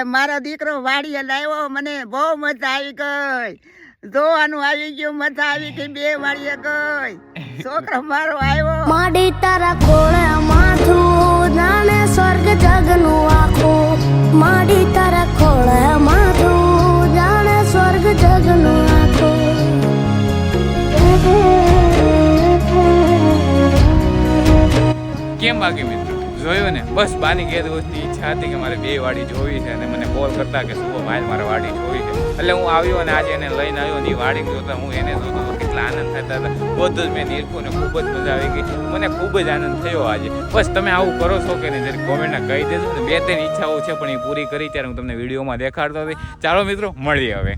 મારો દીકરો વાડીએ લાવ્યો, મને બહુ મજા આવી ગઈ. જોવાનું આવી ગયું, મજા આવી ગઈ. 2 વાડીએ ગઈ, છોકરો મારો આવ્યો. માડી તારા ખોળે માથું, જાણે સ્વર્ગ જગનું આખું. માડી તારા ખોળે માથું, જાણે સ્વર્ગ જગનું આખું. કેમ બાકી મિત્રો જોયું ને? બસ બાની ગેર વસ્તી ઈચ્છા હતી કે મારે 2 વાડી જોવી છે અને મને કોલ કરતા કે શું ભાઈ મારે વાડી જોવી છે. એટલે હું આવ્યો અને આજે એને લઈને આવ્યો ને એ વાડી જોતા હું એને જોતો હતો, કેટલા આનંદ થતા હતા. બધું જ મેં નીરખું ને ખૂબ જ મજા આવી ગઈ. મને ખૂબ જ આનંદ થયો આજે. બસ તમે આવું કરો છો કે નહીં જરી કોમેન્ટમાં કહી દેજો ને. 2-3 ઈચ્છાઓ છે પણ એ પૂરી કરી ત્યારે હું તમને વિડીયોમાં દેખાડતો હતી. ચાલો મિત્રો મળીએ હવે.